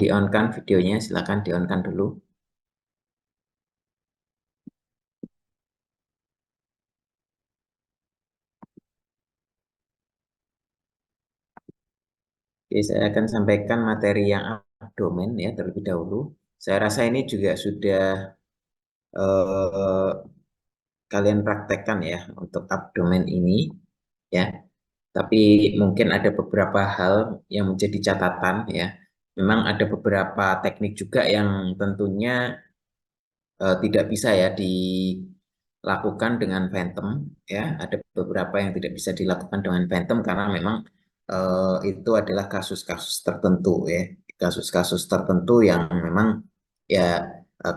di-on-kan videonya, silakan di-on-kan dulu. Oke, saya akan sampaikan materi yang abdomen ya terlebih dahulu. Saya rasa ini juga sudah eh, kalian praktekkan ya untuk abdomen ini ya. Tapi mungkin ada beberapa hal yang menjadi catatan ya. Memang ada beberapa teknik juga yang tentunya tidak bisa ya dilakukan dengan phantom ya. Ada beberapa yang tidak bisa dilakukan dengan phantom karena memang itu adalah kasus-kasus tertentu ya, kasus-kasus tertentu yang memang ya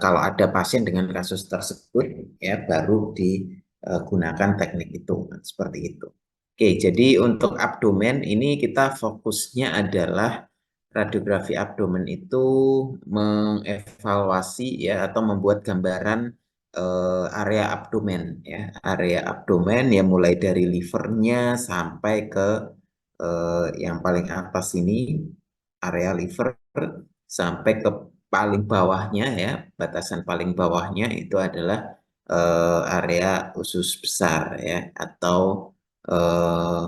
kalau ada pasien dengan kasus tersebut ya baru digunakan teknik itu seperti itu. Oke, jadi untuk abdomen ini kita fokusnya adalah radiografi abdomen itu mengevaluasi ya atau membuat gambaran area abdomen ya, area abdomen ya mulai dari livernya sampai ke yang paling atas ini area liver sampai ke paling bawahnya ya, batasan paling bawahnya itu adalah area usus besar ya atau eh,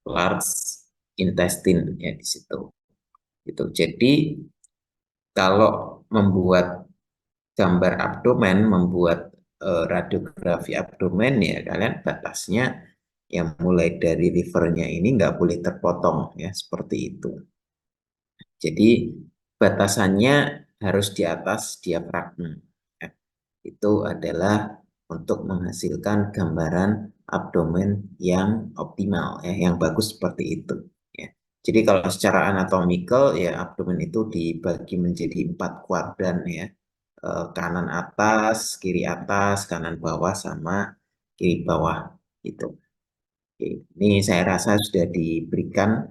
large intestine ya di situ. Gitu. Jadi kalau membuat gambar abdomen, membuat radiografi abdomen ya kalian batasnya yang mulai dari livernya ini nggak boleh terpotong ya seperti itu. Jadi batasannya harus di atas diafragma. Ya. Itu adalah untuk menghasilkan gambaran abdomen yang optimal ya, yang bagus seperti itu. Ya. Jadi kalau secara anatomikal ya abdomen itu dibagi menjadi 4 kuadran ya. Kanan atas, kiri atas, kanan bawah sama kiri bawah itu. Oke, ini saya rasa sudah diberikan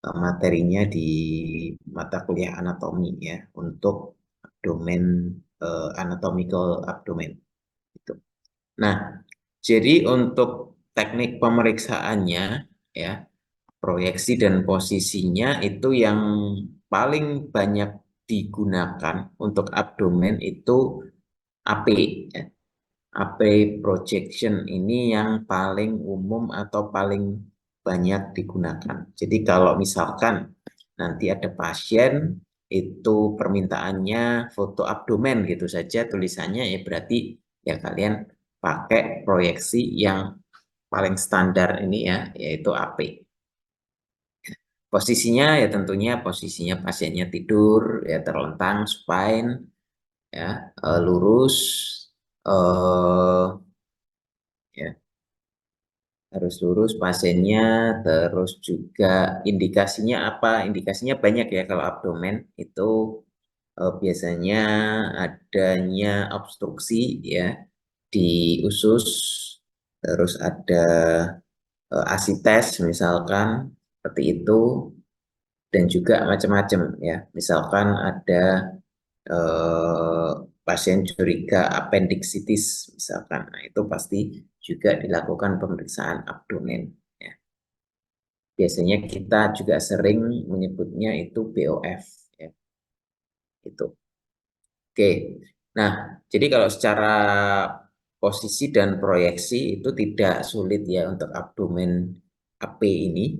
materinya di mata kuliah anatomi ya untuk abdomen anatomical abdomen itu. Nah, jadi untuk teknik pemeriksaannya ya, proyeksi dan posisinya itu yang paling banyak digunakan untuk abdomen itu AP ya. AP projection ini yang paling umum atau paling banyak digunakan. Jadi kalau misalkan nanti ada pasien itu permintaannya foto abdomen gitu saja tulisannya ya berarti ya kalian pakai proyeksi yang paling standar ini ya yaitu AP. Posisinya ya tentunya posisinya pasiennya tidur ya terlentang supine ya lurus eh ya harus lurus pasiennya, terus juga indikasinya apa? Indikasinya banyak ya kalau abdomen itu biasanya adanya obstruksi ya di usus, terus ada asites misalkan seperti itu, dan juga macam-macam ya. Misalkan ada eh, pasien curiga appendicitis misalkan, nah itu pasti juga dilakukan pemeriksaan abdomen. Ya. Biasanya kita juga sering menyebutnya itu BOF. Ya. Itu. Oke. Nah, jadi kalau secara posisi dan proyeksi itu tidak sulit ya untuk abdomen AP ini.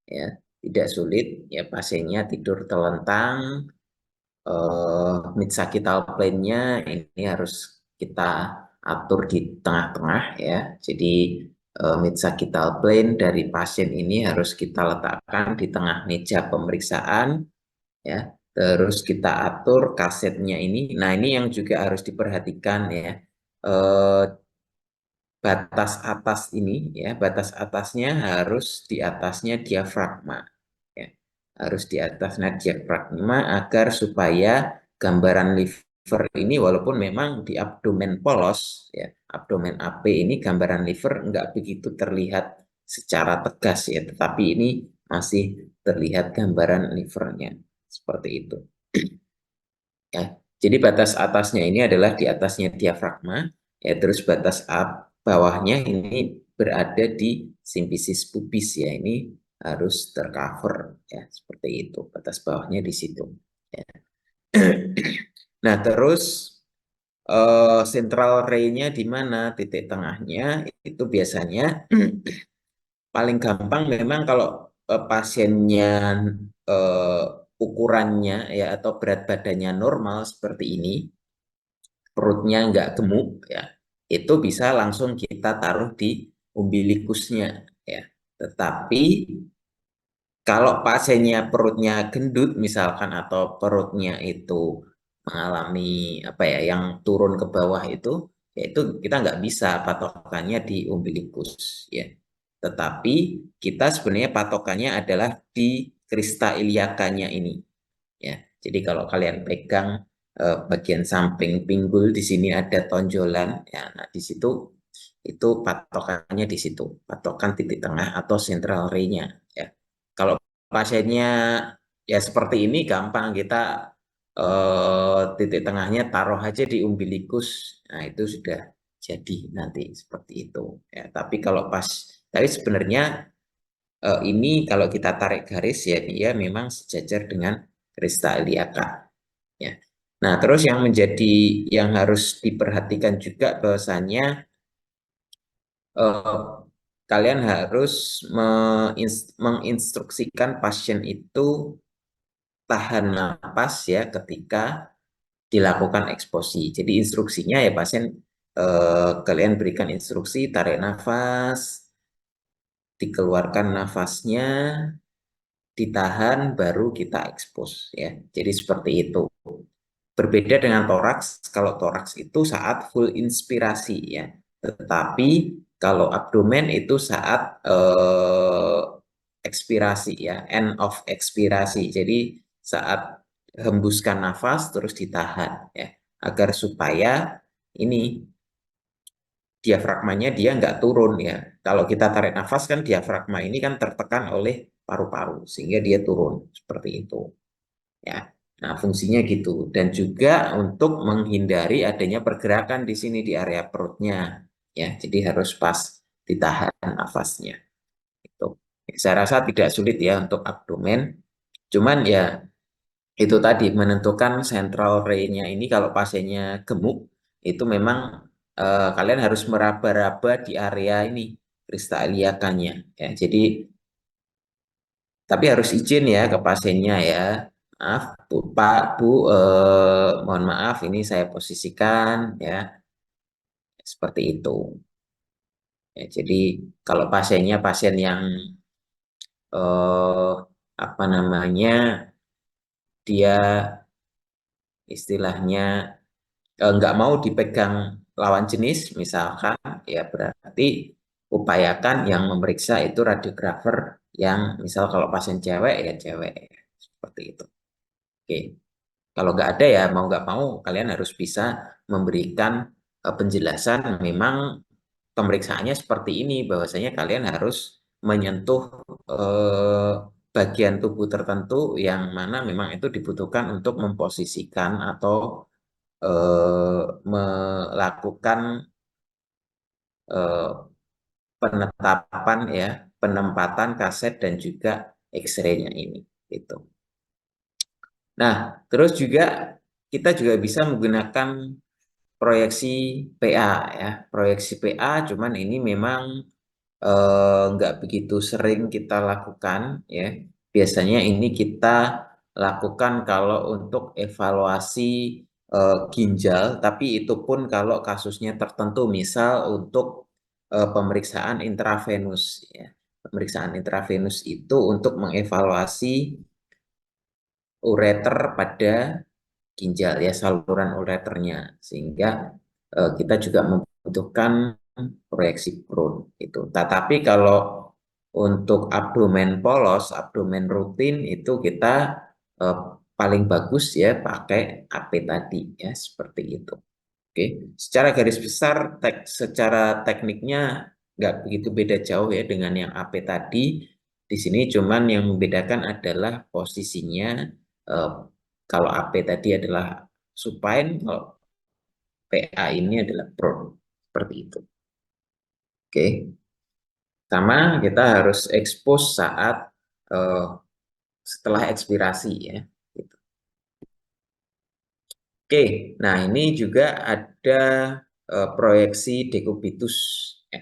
Ya, tidak sulit. Ya, pasiennya tidur telentang, mid-sagittal plane-nya ini harus kita atur di tengah-tengah ya. Jadi mid-sagittal plane dari pasien ini harus kita letakkan di tengah meja pemeriksaan ya. Terus kita atur kasetnya ini. Nah, ini yang juga harus diperhatikan ya. Eh, batas atas ini ya, batas atasnya harus di atasnya diafragma ya. Harus di atasnya diafragma agar supaya gambaran liver ini walaupun memang di abdomen polos ya, abdomen AP ini gambaran liver enggak begitu terlihat secara tegas ya, tetapi ini masih terlihat gambaran livernya seperti itu. Ya. Jadi batas atasnya ini adalah di atasnya diafragma, ya terus batas bawahnya ini berada di simfisis pubis ya ini harus tercover ya seperti itu batas bawahnya di situ. Nah, terus central ray-nya di mana? Titik tengahnya itu biasanya paling gampang memang kalau pasiennya eh, ukurannya ya atau berat badannya normal seperti ini, perutnya nggak gemuk ya, itu bisa langsung kita taruh di umbilikusnya ya. Tetapi kalau pasiennya perutnya gendut misalkan atau perutnya itu mengalami apa ya yang turun ke bawah itu, yaitu kita nggak bisa patokannya di umbilikus ya. Tetapi kita sebenarnya patokannya adalah di krista iliakanya ini ya. Jadi kalau kalian pegang bagian samping pinggul di sini ada tonjolan ya. Nah, di situ itu patokannya di situ, patokan titik tengah atau central ray-nya ya. Kalau pasiennya ya seperti ini gampang kita titik tengahnya taruh aja di umbilikus. Nah, itu sudah jadi nanti seperti itu ya. Tapi sebenarnya ini kalau kita tarik garis ya dia memang sejajar dengan Krista iliaca ya. Nah, terus yang harus diperhatikan juga bahwasanya eh, kalian harus menginstruksikan pasien itu tahan napas ya ketika dilakukan eksposi. Jadi instruksinya ya pasien kalian berikan instruksi tarik nafas, dikeluarkan nafasnya, ditahan baru kita ekspos ya. Jadi seperti itu. Berbeda dengan toraks, kalau toraks itu saat full inspirasi ya. Tetapi kalau abdomen itu saat ekspirasi ya, end of ekspirasi. Jadi saat hembuskan nafas terus ditahan ya, agar supaya ini diafragmanya dia nggak turun ya. Kalau kita tarik nafas kan diafragma ini kan tertekan oleh paru-paru sehingga dia turun seperti itu ya. Nah, fungsinya gitu dan juga untuk menghindari adanya pergerakan di sini di area perutnya ya. Jadi harus pas ditahan nafasnya. Itu. Saya rasa tidak sulit ya untuk abdomen. Cuman ya itu tadi menentukan central ray-nya ini kalau pasiennya gemuk itu memang kalian harus meraba-raba di area ini kristaliakannya ya. Jadi tapi harus izin ya ke pasiennya ya. Maaf, Bu, Pak, Bu, mohon maaf ini saya posisikan ya seperti itu. Ya, jadi kalau pasiennya pasien yang eh, apa namanya dia istilahnya nggak mau dipegang lawan jenis misalkan ya berarti upayakan yang memeriksa itu radiografer yang misal kalau pasien cewek ya cewek seperti itu. Oke. Kalau nggak ada ya mau nggak mau kalian harus bisa memberikan penjelasan memang pemeriksaannya seperti ini bahwasanya kalian harus menyentuh eh, bagian tubuh tertentu yang mana memang itu dibutuhkan untuk memposisikan atau melakukan eh, penetapan ya penempatan kaset dan juga X-ray-nya ini itu. Nah, terus juga kita juga bisa menggunakan proyeksi PA ya. Proyeksi PA cuman ini memang nggak begitu sering kita lakukan ya. Biasanya ini kita lakukan kalau untuk evaluasi ginjal, tapi itu pun kalau kasusnya tertentu, misal untuk pemeriksaan intravenus ya. Pemeriksaan intravenus itu untuk mengevaluasi ureter pada ginjal ya saluran ureternya sehingga kita juga membutuhkan proyeksi Crohn itu. Tetapi kalau untuk abdomen polos, abdomen rutin itu kita eh, paling bagus ya pakai AP tadi ya seperti itu. Oke, secara garis besar secara tekniknya nggak begitu beda jauh ya dengan yang AP tadi. Di sini cuman yang membedakan adalah posisinya. eh, Kalau AP tadi adalah supine, kalau PA ini adalah prone. Seperti itu. Oke, sama kita harus expose saat eh, setelah ekspirasi ya. Gitu. Oke, nah ini juga ada proyeksi dekubitus ya,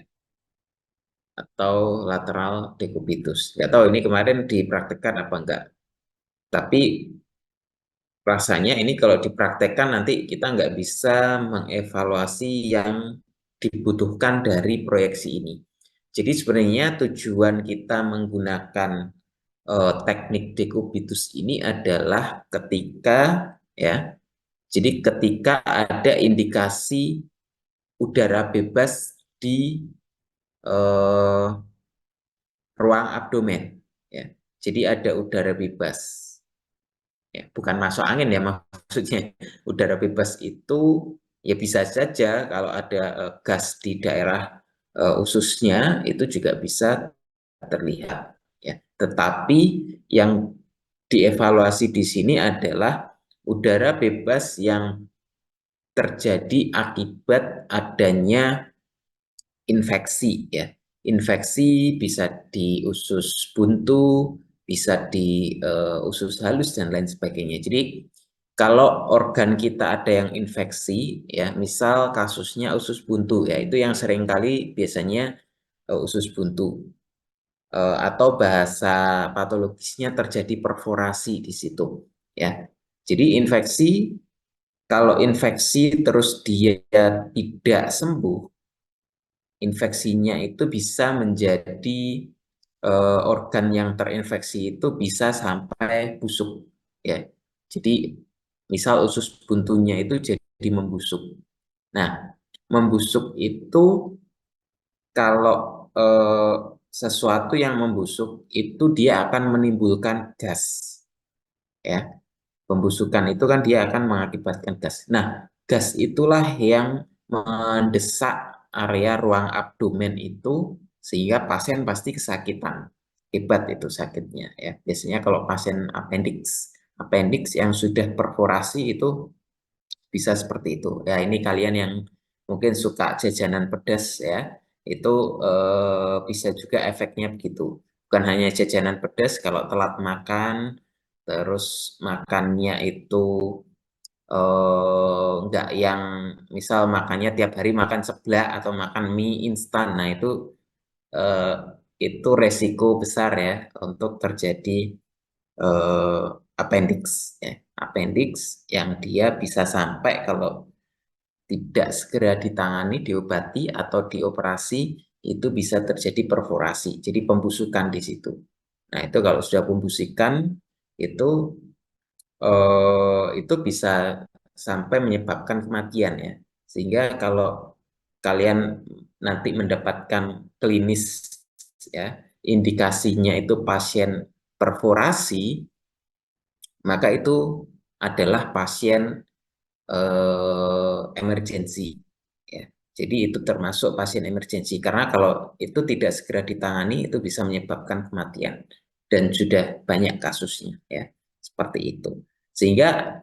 atau lateral dekubitus. Nggak tahu ini kemarin dipraktekkan apa enggak. Tapi rasanya ini kalau dipraktekkan nanti kita nggak bisa mengevaluasi yang dibutuhkan dari proyeksi ini. Jadi sebenarnya tujuan kita menggunakan teknik dekubitus ini adalah ketika ya, jadi ketika ada indikasi udara bebas di eh, ruang abdomen ya. Jadi ada udara bebas. Ya, bukan masuk angin ya maksudnya. Udara bebas itu ya bisa saja kalau ada gas di daerah ususnya itu juga bisa terlihat ya. Tetapi yang dievaluasi di sini adalah udara bebas yang terjadi akibat adanya infeksi ya. Infeksi bisa di usus buntu, bisa di usus halus dan lain sebagainya. Jadi kalau organ kita ada yang infeksi ya, misal kasusnya usus buntu ya, itu yang seringkali biasanya usus buntu atau bahasa patologisnya terjadi perforasi di situ ya. Jadi infeksi, kalau infeksi terus dia tidak sembuh, infeksinya itu bisa menjadi organ yang terinfeksi itu bisa sampai busuk ya. Jadi misal usus buntunya itu jadi membusuk. Nah, membusuk itu kalau sesuatu yang membusuk itu dia akan menimbulkan gas ya. Pembusukan itu kan dia akan mengakibatkan gas. Nah, gas itulah yang mendesak area ruang abdomen itu sehingga pasien pasti kesakitan. Hebat itu sakitnya ya. Biasanya kalau pasien appendix yang sudah perforasi itu bisa seperti itu. Ya, ini kalian yang mungkin suka jajanan pedas ya, itu bisa juga efeknya begitu. Bukan hanya jajanan pedas, kalau telat makan, terus makannya itu nggak yang misal makannya tiap hari makan seblak atau makan mie instan, nah eh, itu resiko besar ya untuk terjadi eh, appendix ya. Appendix yang dia bisa sampai kalau tidak segera ditangani, diobati atau dioperasi itu bisa terjadi perforasi. Jadi pembusukan di situ. Nah, itu kalau sudah pembusukan itu itu bisa sampai menyebabkan kematian ya. Sehingga kalau kalian nanti mendapatkan klinis ya, indikasinya itu pasien perforasi, maka itu adalah pasien emergensi ya. Jadi itu termasuk pasien emergensi karena kalau itu tidak segera ditangani itu bisa menyebabkan kematian dan sudah banyak kasusnya ya. Seperti itu. Sehingga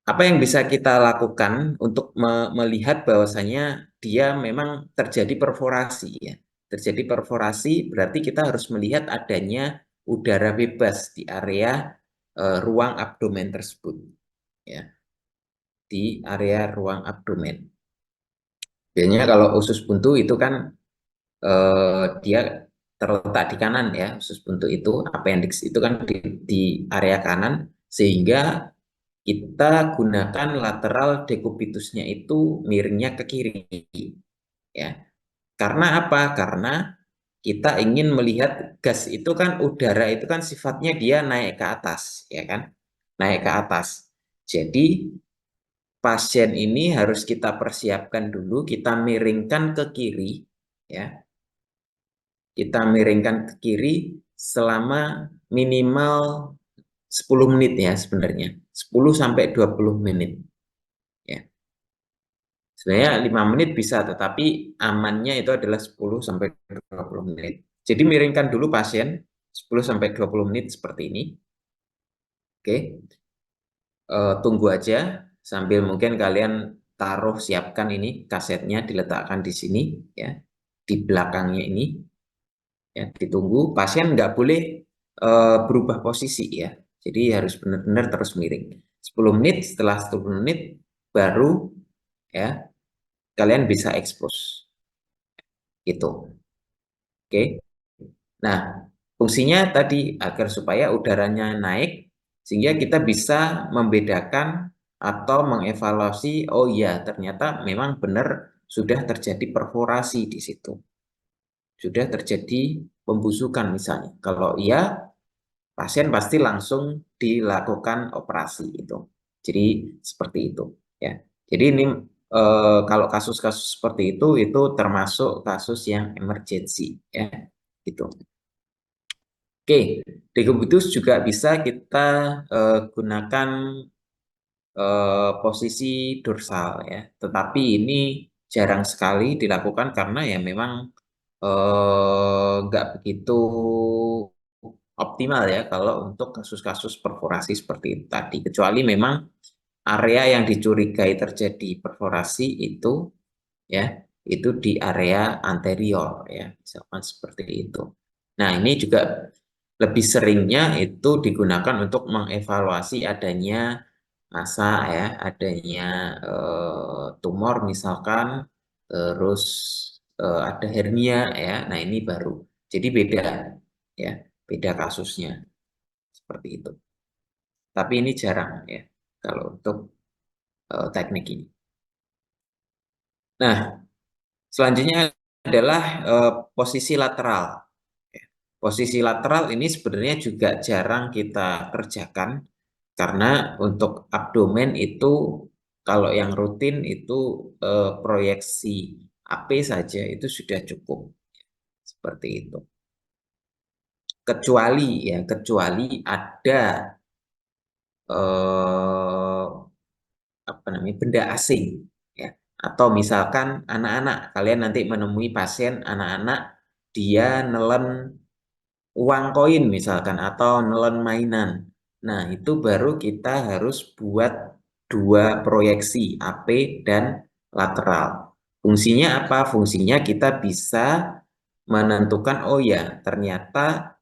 apa yang bisa kita lakukan untuk melihat bahwasanya dia memang terjadi perforasi ya. Terjadi perforasi berarti kita harus melihat adanya udara bebas di area ruang abdomen tersebut ya, di area ruang abdomen. Biasanya kalau usus buntu itu kan dia terletak di kanan ya, usus buntu itu, appendix itu kan di area kanan, sehingga kita gunakan lateral dekubitusnya itu miringnya ke kiri ya. Karena apa? Karena kita ingin melihat gas itu kan udara itu kan sifatnya dia naik ke atas ya kan? Naik ke atas. Jadi pasien ini harus kita persiapkan dulu, kita miringkan ke kiri ya. Kita miringkan ke kiri selama minimal 10 menit ya sebenarnya. 10 sampai 20 menit ya. Sebenarnya 5 menit bisa, tetapi amannya itu adalah 10 sampai 20 menit. Jadi miringkan dulu pasien 10 sampai 20 menit seperti ini. Oke. Tunggu aja sambil mungkin kalian taruh siapkan ini kasetnya diletakkan di sini ya. Di belakangnya ini ya, ditunggu. Pasien nggak boleh berubah posisi ya. Jadi harus benar-benar terus miring. 10 menit, setelah 10 menit baru ya kalian bisa expose gitu. Oke. Nah, fungsinya tadi agar supaya udaranya naik sehingga kita bisa membedakan atau mengevaluasi, oh iya ternyata memang benar sudah terjadi perforasi di situ. Sudah terjadi pembusukan misalnya. Kalau iya, pasien pasti langsung dilakukan operasi itu. Jadi seperti itu ya. Jadi ini kalau kasus-kasus seperti itu termasuk kasus yang emergency ya gitu. Oke, decubitus juga bisa kita gunakan posisi dorsal ya. Tetapi ini jarang sekali dilakukan karena ya memang nggak begitu optimal ya kalau untuk kasus-kasus perforasi seperti itu tadi. Kecuali memang area yang dicurigai terjadi perforasi ya itu di area anterior ya, misalkan seperti itu. Nah, ini juga lebih seringnya itu digunakan untuk mengevaluasi adanya massa ya, adanya tumor misalkan, terus ada hernia ya. Nah, ini baru. Jadi beda ya, beda kasusnya seperti itu. Tapi ini jarang ya kalau untuk teknik ini. Nah, selanjutnya adalah posisi lateral. Ya. Posisi lateral ini sebenarnya juga jarang kita kerjakan karena untuk abdomen itu kalau yang rutin itu proyeksi AP saja itu sudah cukup seperti itu. Kecuali ada eh, apa namanya benda asing ya. Atau misalkan anak-anak, kalian nanti menemui pasien anak-anak dia nelen uang koin misalkan atau nelen mainan. Nah, itu baru kita harus buat dua proyeksi AP dan lateral. Fungsinya apa? Fungsinya kita bisa menentukan oh ya, ternyata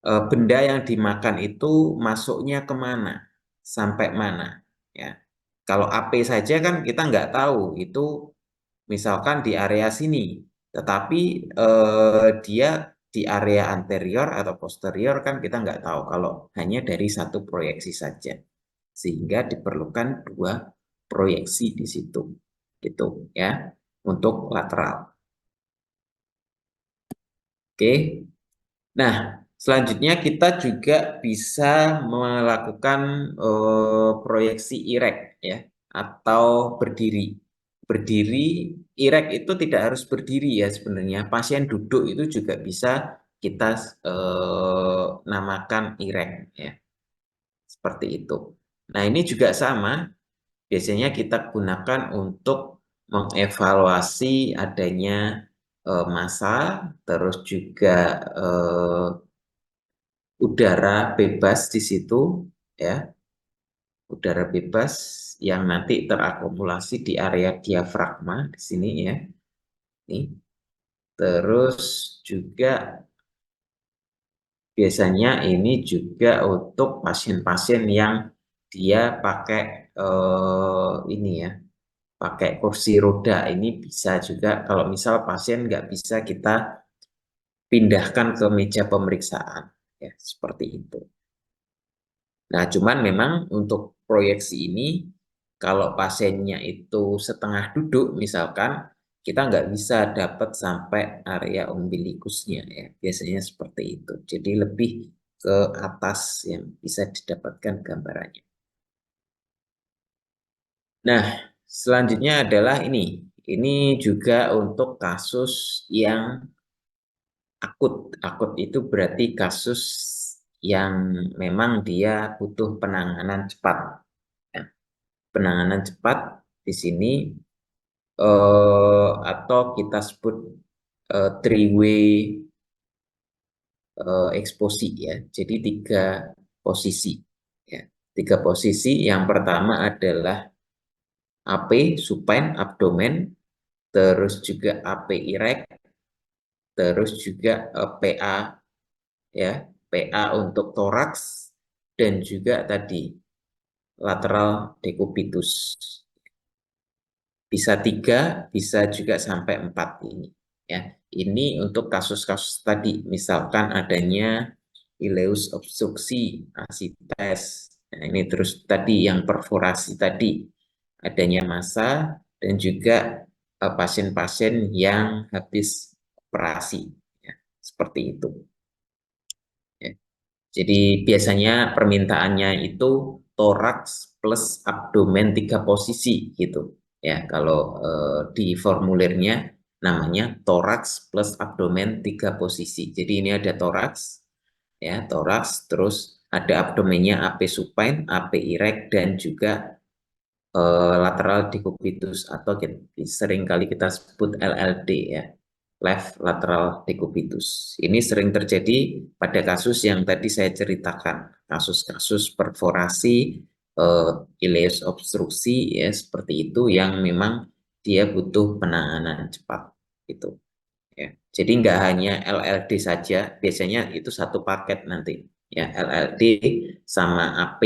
benda yang dimakan itu masuknya kemana, sampai mana. Ya, kalau AP saja kan kita nggak tahu itu misalkan di area sini, tetapi dia di area anterior atau posterior kan kita nggak tahu kalau hanya dari satu proyeksi saja, sehingga diperlukan dua proyeksi di situ, gitu ya, untuk lateral. Oke. Nah, selanjutnya kita juga bisa melakukan proyeksi irek ya atau berdiri. Berdiri, irek itu tidak harus berdiri ya sebenarnya. Pasien duduk itu juga bisa kita namakan irek ya, seperti itu. Nah, ini juga sama, biasanya kita gunakan untuk mengevaluasi adanya massa, terus juga udara bebas di situ ya, udara bebas yang nanti terakumulasi di area diafragma di sini ya. Nih. Terus juga biasanya ini juga untuk pasien-pasien yang dia pakai ini ya, pakai kursi roda. Ini bisa juga kalau misal pasien nggak bisa kita pindahkan ke meja pemeriksaan ya, seperti itu. Nah, cuman memang untuk proyeksi ini, kalau pasiennya itu setengah duduk, misalkan, kita nggak bisa dapat sampai area umbilikusnya ya. Biasanya seperti itu. Jadi lebih ke atas yang bisa didapatkan gambarannya. Nah, selanjutnya adalah ini. Ini juga untuk kasus yang akut. Akut itu berarti kasus yang memang dia butuh penanganan cepat. Ya. Penanganan cepat di sini atau kita sebut three-way eksposi ya. Jadi tiga posisi ya. Tiga posisi. Yang pertama adalah AP supine abdomen, terus juga AP erect, terus juga PA ya, PA untuk toraks dan juga tadi lateral decubitus. Bisa 3, bisa juga sampai 4 ini. Ya, ini untuk kasus-kasus tadi, misalkan adanya ileus obstruksi, asites. Nah, ini terus tadi yang perforasi tadi, adanya massa dan juga pasien-pasien yang habis operasi. Ya, seperti itu. Ya. Jadi biasanya permintaannya itu toraks plus abdomen 3 posisi gitu. Ya, kalau di formulirnya namanya toraks plus abdomen 3 posisi. Jadi ini ada toraks, ya toraks, terus ada abdomennya AP supine, AP erect, dan juga lateral decubitus atau sering kali kita sebut LLD ya, left lateral decubitus. Ini sering terjadi pada kasus yang tadi saya ceritakan, kasus-kasus perforasi ileus obstruksi ya seperti itu yang memang dia butuh penanganan cepat gitu ya. Jadi nggak hanya LLD saja, biasanya itu satu paket nanti ya, LLD sama AP,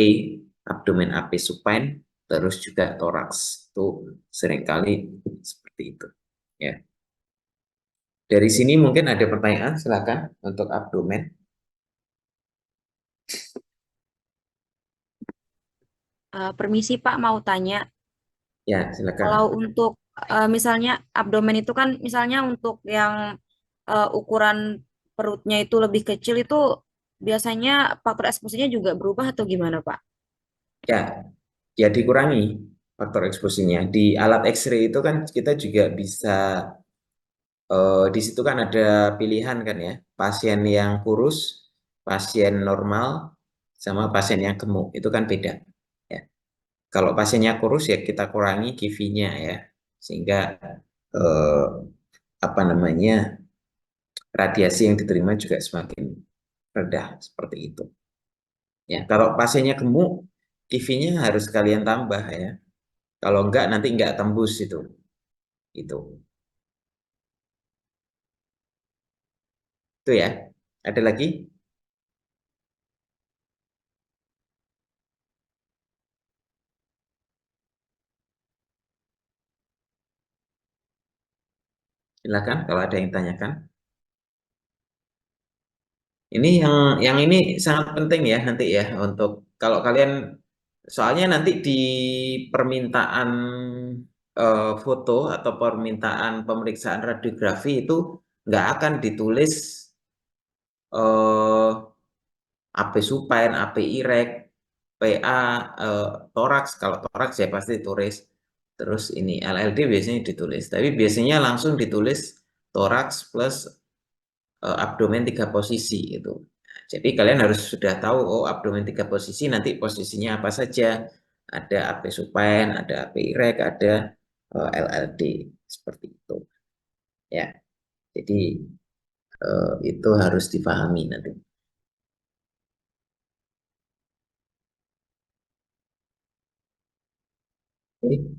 abdomen AP supine, terus juga toraks itu seringkali seperti itu ya. Dari sini mungkin ada pertanyaan, silakan untuk abdomen. Permisi Pak, mau tanya. Ya, Kalau silakan. untuk misalnya abdomen itu kan misalnya untuk yang ukuran perutnya itu lebih kecil itu biasanya faktor eksposinya juga berubah atau gimana Pak? Ya, ya dikurangi faktor eksposinya. Di alat X-ray itu kan kita juga bisa di situ kan ada pilihan kan ya, pasien yang kurus, pasien normal, sama pasien yang gemuk, itu kan beda. Ya. Kalau pasiennya kurus ya kita kurangi QV-nya ya, sehingga eh, apa namanya radiasi yang diterima juga semakin rendah seperti itu. Ya, kalau pasiennya gemuk, QV-nya harus kalian tambah ya. Kalau enggak nanti enggak tembus itu. Itu. Itu ya. Ada lagi? Silakan kalau ada yang tanyakan. Ini yang ini sangat penting ya nanti ya untuk kalau kalian soalnya nanti di permintaan foto atau permintaan pemeriksaan radiografi itu nggak akan ditulis eh, AP supine, AP erect, PA, toraks. Kalau toraks ya pasti tulis. Terus ini LLD biasanya ditulis. Tapi biasanya langsung ditulis toraks plus abdomen 3 posisi itu. Jadi kalian harus sudah tahu, oh abdomen 3 posisi nanti posisinya apa saja. Ada AP supine, ada AP erect, ada LLD seperti itu. Ya, jadi itu harus dipahami nanti.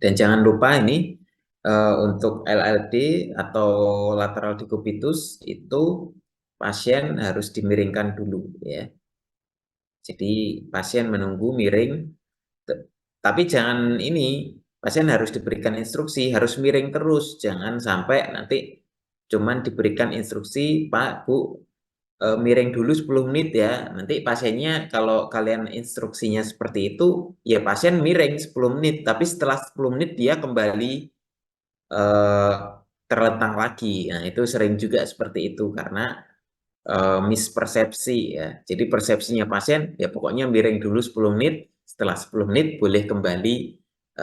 Dan jangan lupa ini untuk LLD atau lateral decubitus itu pasien harus dimiringkan dulu ya. Jadi pasien menunggu miring, tapi jangan ini pasien harus diberikan instruksi, harus miring terus, jangan sampai nanti cuman diberikan instruksi Pak Bu miring dulu 10 menit ya. Nanti pasiennya kalau kalian instruksinya seperti itu, ya pasien miring 10 menit, tapi setelah 10 menit dia kembali eh, terlentang lagi. Nah, itu sering juga seperti itu karena mispersepsi ya. Jadi persepsinya pasien ya pokoknya miring dulu 10 menit, setelah 10 menit boleh kembali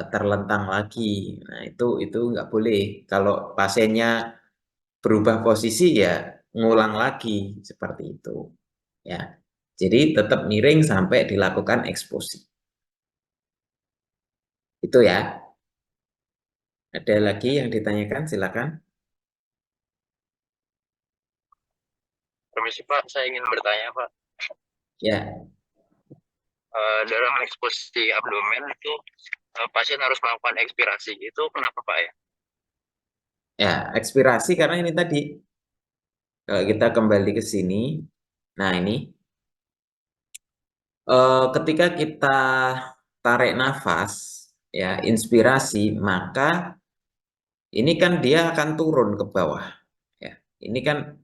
terlentang lagi. Nah, itu nggak boleh. Kalau pasiennya berubah posisi ya ngulang lagi seperti itu. Ya. Jadi tetap miring sampai dilakukan eksposi. Itu ya. Ada lagi yang ditanyakan, silakan. Permisi Pak, saya ingin bertanya Pak. Ya, Dalam eksposi abdomen itu pasien harus melakukan ekspirasi. Itu kenapa Pak ya? ya, ekspirasi karena ini tadi kalau kita kembali ke sini, nah ini ketika kita tarik nafas, ya inspirasi, maka ini kan dia akan turun ke bawah. Ya, ini kan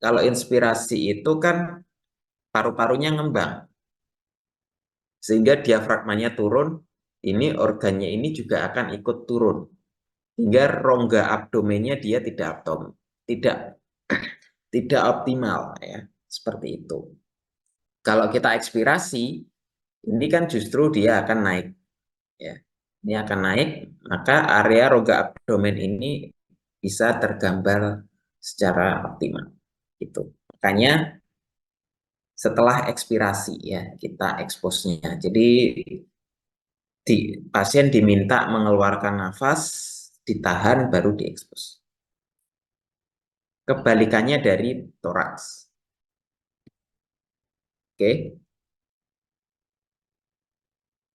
kalau inspirasi itu kan paru-parunya ngembang, sehingga diafragmanya turun, ini organnya ini juga akan ikut turun, hingga rongga abdomennya dia tidak tidak optimal ya, seperti itu. Kalau kita ekspirasi, ini kan justru dia akan naik ya. Ini akan naik, maka area rongga abdomen ini bisa tergambar secara optimal. Gitu. Makanya setelah ekspirasi ya kita eksposnya. Jadi pasien diminta mengeluarkan nafas, ditahan baru diekspos. Kebalikannya dari toraks. Oke.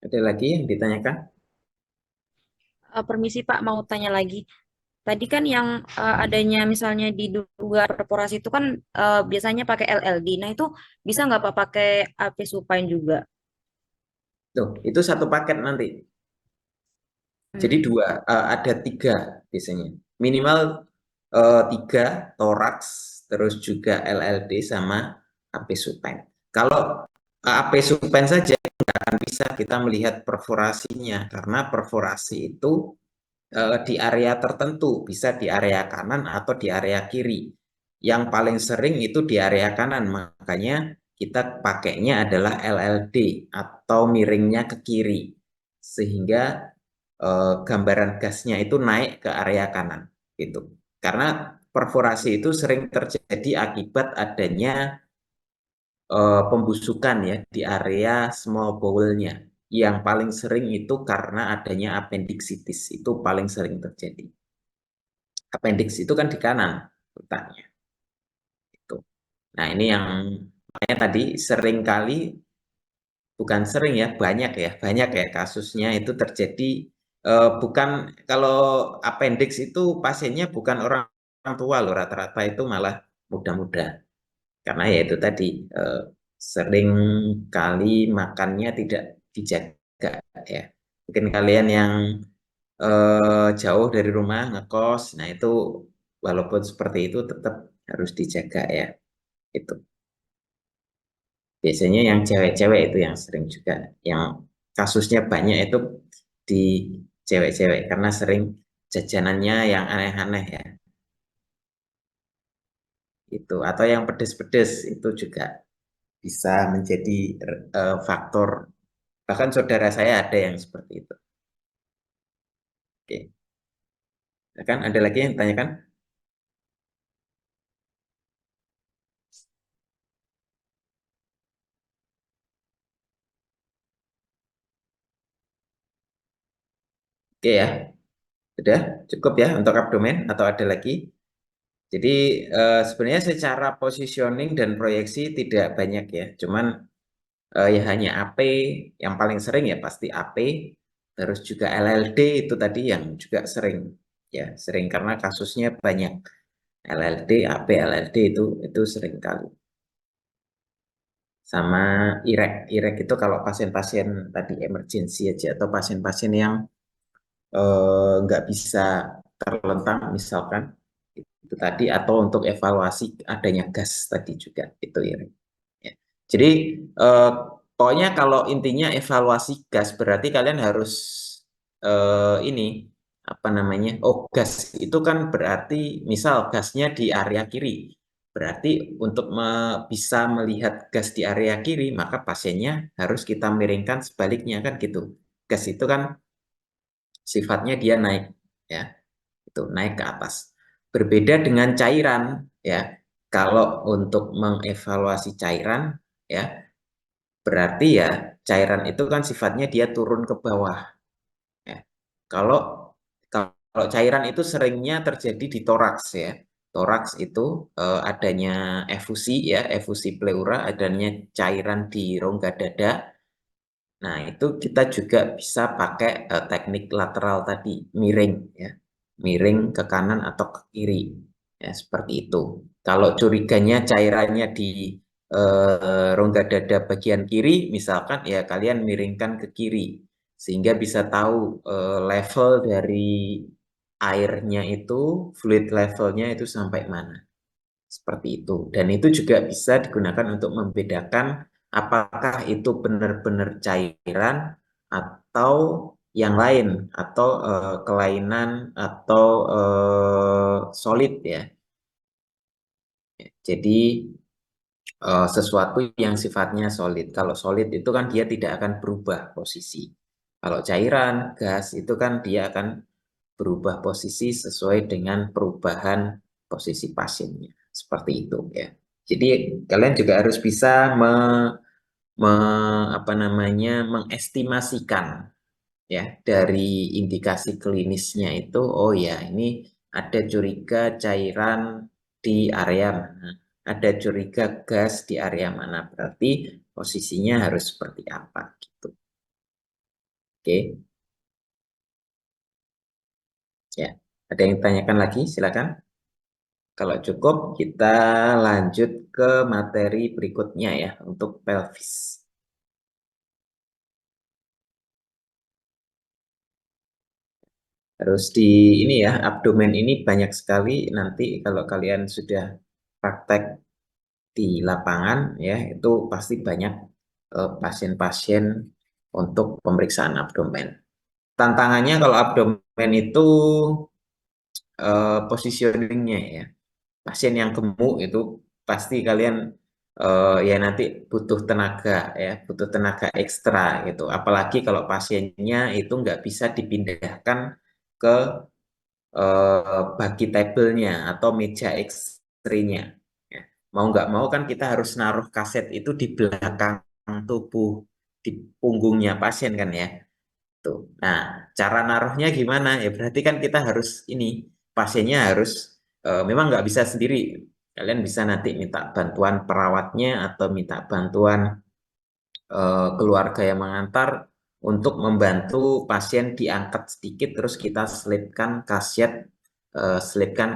Ada lagi yang ditanyakan? Permisi Pak, mau tanya lagi. Tadi kan yang adanya misalnya diduga perforasi itu kan biasanya pakai LLD. Nah itu bisa nggak Pak pakai AP supine juga? Tuh, itu satu paket nanti. Jadi Hmm. ada tiga biasanya. Minimal tiga, toraks, terus juga LLD sama AP supine. Kalau AP supine saja nggak akan bisa kita melihat perforasinya, karena perforasi itu di area tertentu, bisa di area kanan atau di area kiri. Yang paling sering itu di area kanan, makanya kita pakainya adalah LLD atau miringnya ke kiri, sehingga gambaran gasnya itu naik ke area kanan, gitu. Karena perforasi itu sering terjadi akibat adanya pembusukan ya di area small bowel-nya. Yang paling sering itu karena adanya appendicitis, itu paling sering terjadi. Appendix itu kan di kanan letaknya. Itu. Nah ini yang makanya tadi sering kali, bukan sering ya, banyak ya kasusnya itu terjadi bukan, kalau appendix itu pasiennya bukan orang tua loh, rata-rata itu malah muda-muda. Karena ya itu tadi sering kali makannya tidak dijaga ya. Mungkin kalian yang jauh dari rumah ngekos, nah itu walaupun seperti itu tetap harus dijaga ya. Itu biasanya yang cewek-cewek itu yang sering juga, yang kasusnya banyak itu di cewek-cewek karena sering jajanannya yang aneh-aneh ya. Itu atau yang pedes-pedes itu juga bisa menjadi faktor. Bahkan saudara saya ada yang seperti itu. Oke, kan ada lagi yang ditanyakan? Oke ya, sudah cukup ya untuk abdomen atau ada lagi? Jadi sebenarnya secara positioning dan proyeksi tidak banyak ya, cuman ya hanya AP, yang paling sering ya pasti AP, terus juga LLD itu tadi yang juga sering ya, sering karena kasusnya banyak. LLD, AP, LLD itu sering kali. Sama IREK. IREK itu kalau pasien-pasien tadi emergensi aja atau pasien-pasien yang nggak bisa terlentang misalkan itu tadi, atau untuk evaluasi adanya gas tadi juga itu IREK. Ya. Jadi eh, pokoknya kalau intinya evaluasi gas berarti kalian harus ini apa namanya? Oh, gas itu kan berarti misal gasnya di area kiri. Berarti untuk bisa melihat gas di area kiri, maka pasiennya harus kita miringkan sebaliknya kan gitu. Gas itu kan sifatnya dia naik ya, itu naik ke atas. Berbeda dengan cairan ya. Kalau untuk mengevaluasi cairan ya, berarti ya cairan itu kan sifatnya dia turun ke bawah ya. Kalau kalau cairan itu seringnya terjadi di toraks ya. Toraks itu adanya efusi ya, efusi pleura, adanya cairan di rongga dada. Nah, itu kita juga bisa pakai teknik lateral tadi, miring ya. Miring ke kanan atau ke kiri. Ya, seperti itu. Kalau curiganya cairannya di rongga dada bagian kiri, misalkan ya kalian miringkan ke kiri sehingga bisa tahu level dari airnya itu, fluid levelnya itu sampai mana. Seperti itu. Dan itu juga bisa digunakan untuk membedakan apakah itu benar-benar cairan atau yang lain, atau kelainan atau solid ya. Jadi sesuatu yang sifatnya solid. Kalau solid itu kan dia tidak akan berubah posisi. Kalau cairan, gas itu kan dia akan berubah posisi sesuai dengan perubahan posisi pasiennya. Seperti itu ya. Jadi kalian juga harus bisa apa namanya, mengestimasikan ya dari indikasi klinisnya itu, oh ya ini ada curiga cairan di area mana, ada curiga gas di area mana, berarti posisinya harus seperti apa gitu. Oke, ya. Ada yang tanyakan lagi? Silakan. Kalau cukup, kita lanjut ke materi berikutnya ya, untuk pelvis. Terus di ini ya, abdomen ini banyak sekali nanti kalau kalian sudah praktek di lapangan ya, itu pasti banyak pasien-pasien untuk pemeriksaan abdomen. Tantangannya kalau abdomen itu positioningnya ya. Pasien yang gemuk itu pasti kalian ya nanti butuh tenaga ya, butuh tenaga ekstra gitu. Apalagi kalau pasiennya itu nggak bisa dipindahkan ke bagi tabelnya atau meja X-ray-nya. Ya. Mau nggak mau kan kita harus naruh kaset itu di belakang tubuh, di punggungnya pasien kan ya. Tuh. Nah, cara naruhnya gimana? Ya berarti kan kita harus ini, pasiennya harus memang nggak bisa sendiri. Kalian bisa nanti minta bantuan perawatnya atau minta bantuan keluarga yang mengantar untuk membantu pasien diangkat sedikit, terus kita selipkan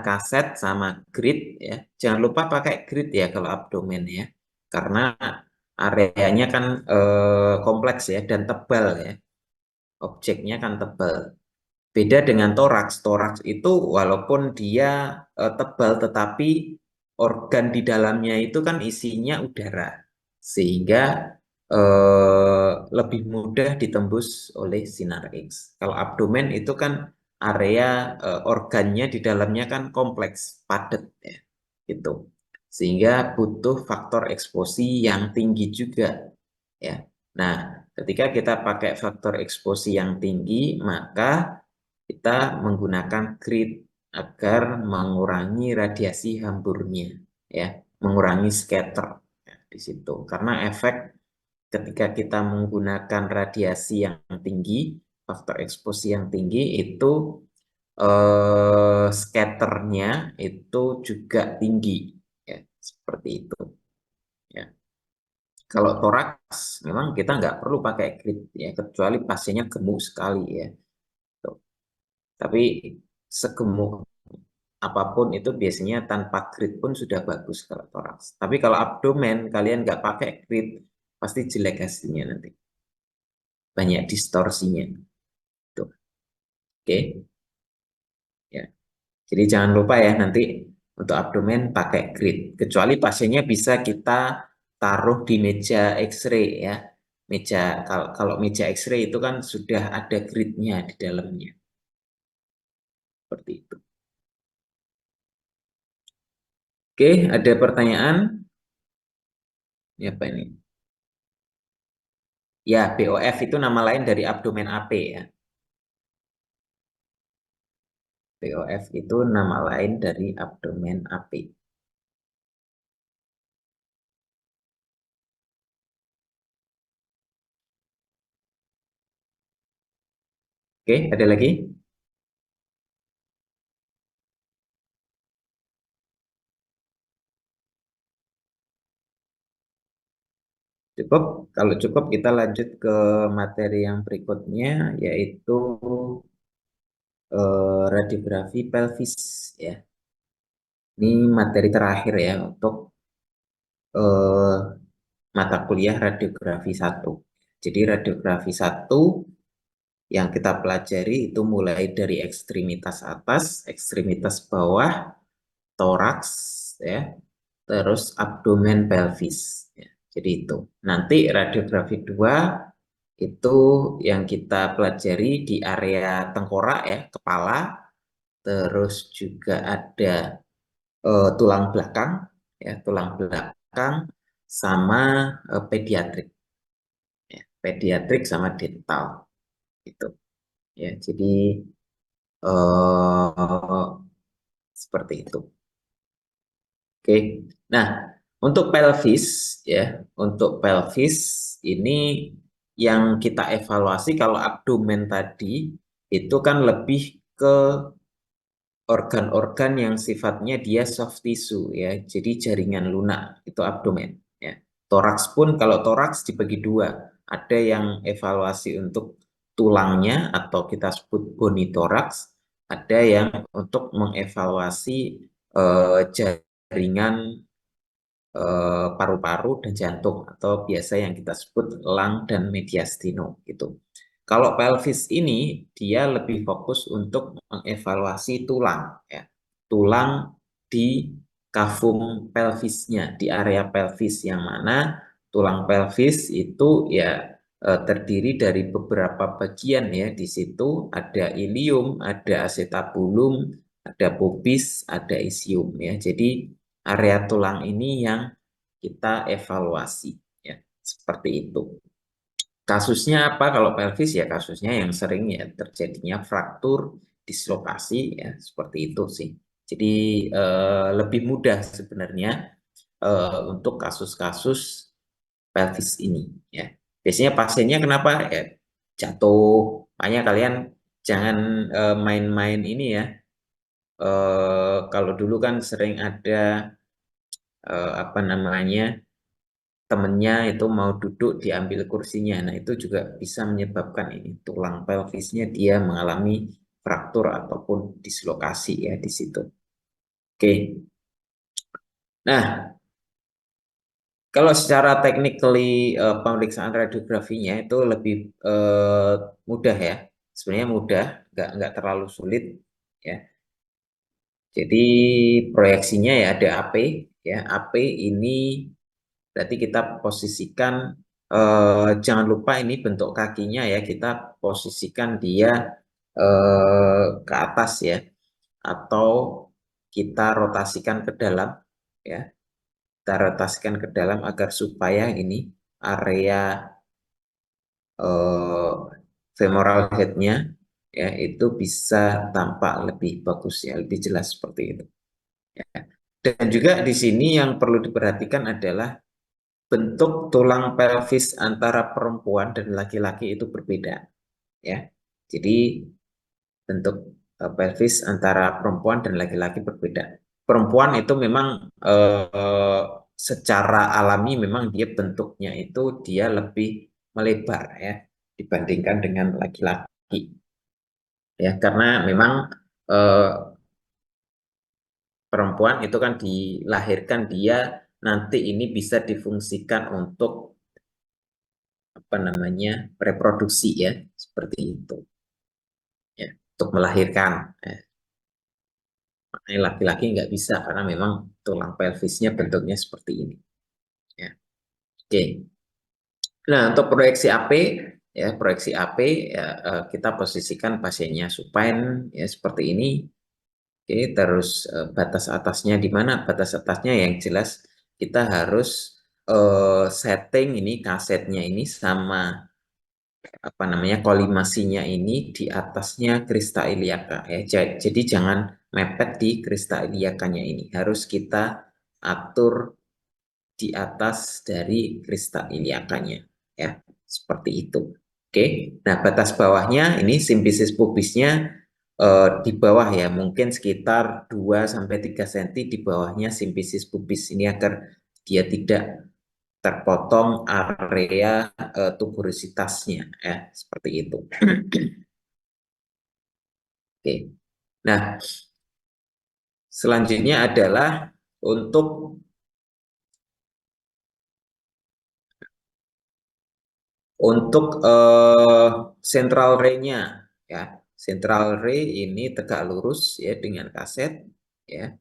kaset sama grid ya. Jangan lupa pakai grid ya kalau abdomen ya, karena areanya kan kompleks ya dan tebal ya, objeknya kan tebal. Beda dengan toraks. Toraks itu walaupun dia tebal, tetapi organ di dalamnya itu kan isinya udara, sehingga lebih mudah ditembus oleh sinar X. Kalau abdomen itu kan area organnya di dalamnya kan kompleks, padat ya, gitu. Sehingga butuh faktor eksposi yang tinggi juga ya. Nah, ketika kita pakai faktor eksposi yang tinggi, maka kita menggunakan grid agar mengurangi radiasi hamburnya, ya, mengurangi scatter ya, di situ. Karena efek ketika kita menggunakan radiasi yang tinggi, faktor eksposi yang tinggi itu scatternya itu juga tinggi, ya, seperti itu. Ya. Kalau toraks memang kita nggak perlu pakai grid ya, kecuali pasiennya gemuk sekali ya. Tuh. Tapi segemuk apapun itu biasanya tanpa grid pun sudah bagus kalau toraks. Tapi kalau abdomen kalian nggak pakai grid pasti jelek hasilnya nanti. Banyak distorsinya. Tuh. Oke. Ya. Jadi jangan lupa ya nanti untuk abdomen pakai grid. Kecuali pasiennya bisa kita taruh di meja X-ray ya. Meja kalau meja X-ray itu kan sudah ada gridnya di dalamnya. Seperti itu. Oke, ada pertanyaan? Ini apa ini? Ya, BOF itu nama lain dari abdomen AP ya. BOF itu nama lain dari abdomen AP. Oke, ada lagi? Cukup? Kalau cukup kita lanjut ke materi yang berikutnya, yaitu radiografi pelvis ya. Ini materi terakhir ya untuk eh, mata kuliah radiografi 1. Jadi radiografi 1 yang kita pelajari itu mulai dari ekstremitas atas, ekstremitas bawah, toraks, ya, terus abdomen, pelvis. Ya. Jadi itu. Nanti radiografi 2 itu yang kita pelajari di area tengkorak, ya, kepala, terus juga ada tulang belakang, ya, tulang belakang sama pediatrik, ya, pediatrik sama dental, gitu. Ya, jadi eh, seperti itu. Oke. Nah, untuk pelvis, ya, untuk pelvis ini yang kita evaluasi kalau abdomen tadi itu kan lebih ke organ-organ yang sifatnya dia soft tissue, ya, jadi jaringan lunak itu abdomen, ya. Toraks pun kalau toraks dibagi dua, ada yang evaluasi untuk tulangnya atau kita sebut bony thorax, ada yang untuk mengevaluasi jaringan paru-paru dan jantung atau biasa yang kita sebut lung dan mediastino gitu. Kalau pelvis ini dia lebih fokus untuk mengevaluasi tulang, ya. Tulang di kafum pelvisnya, di area pelvis yang mana tulang pelvis itu ya terdiri dari beberapa bagian, ya. Di situ ada ilium, ada acetabulum, ada pubis, ada isium, ya. Jadi area tulang ini yang kita evaluasi, ya, seperti itu. Kasusnya apa kalau pelvis? Ya kasusnya yang sering ya terjadinya fraktur, dislokasi, ya seperti itu sih. Jadi lebih mudah sebenarnya untuk kasus-kasus pelvis ini, ya. Biasanya pasiennya kenapa? Ya jatuh. Makanya kalian jangan main-main ini, ya. Kalau dulu kan sering ada apa namanya, temennya itu mau duduk diambil kursinya. Nah, itu juga bisa menyebabkan ini tulang pelvisnya dia mengalami fraktur ataupun dislokasi, ya, di situ. Oke. Nah, kalau secara technically pemeriksaan radiografinya itu lebih mudah, ya. Sebenarnya mudah, nggak terlalu sulit, ya. Jadi proyeksinya ya ada AP, ya. AP ini berarti kita posisikan, jangan lupa ini bentuk kakinya, ya, kita posisikan dia ke atas, ya, atau kita rotasikan ke dalam, ya, kita rotasikan ke dalam agar supaya ini area eh, femoral headnya, ya, itu bisa tampak lebih bagus, ya, lebih jelas seperti itu, ya. Dan juga di sini yang perlu diperhatikan adalah bentuk tulang pelvis antara perempuan dan laki-laki itu berbeda, ya. Jadi bentuk pelvis antara perempuan dan laki-laki berbeda. Perempuan itu memang secara alami memang dia bentuknya itu dia lebih melebar, ya, dibandingkan dengan laki-laki, ya, karena memang eh, perempuan itu kan dilahirkan dia nanti ini bisa difungsikan untuk apa namanya reproduksi, ya, seperti itu, ya, untuk melahirkan, ya. Makanya laki-laki nggak bisa karena memang tulang pelvisnya bentuknya seperti ini, ya. Oke. Nah, untuk proyeksi AP, ya, proyeksi AP, ya, kita posisikan pasiennya supine, ya, seperti ini. Oke, terus batas atasnya di mana? Batas atasnya yang jelas kita harus setting ini kasetnya ini sama apa namanya kolimasinya ini di atasnya krista iliaka, ya. Jadi jangan mepet di krista iliakanya, ini harus kita atur di atas dari krista iliakanya, ya, seperti itu. Oke. Nah, batas bawahnya ini simfisis pubisnya di bawah, ya, mungkin sekitar 2 sampai 3 cm di bawahnya simfisis pubis ini agar dia tidak terpotong area tuberositasnya, ya, seperti itu. Oke. Nah, selanjutnya adalah untuk Untuk central ray-nya ya, central ray ini tegak lurus ya dengan kaset ya.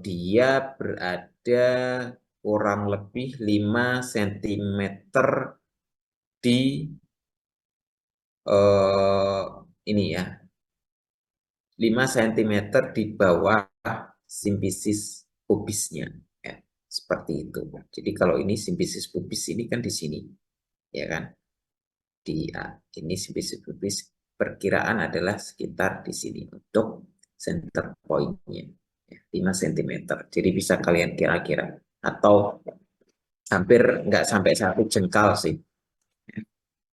Dia berada kurang lebih 5 cm di ini ya, 5 cm di bawah simpisis pubisnya ya, seperti itu. Jadi kalau ini simpisis pubis ini kan di sini ya kan, di ini simpisis pubis perkiraan adalah sekitar di sini untuk center point-nya ya, 5 cm. Jadi bisa kalian kira-kira, atau hampir nggak sampai 1 jengkal sih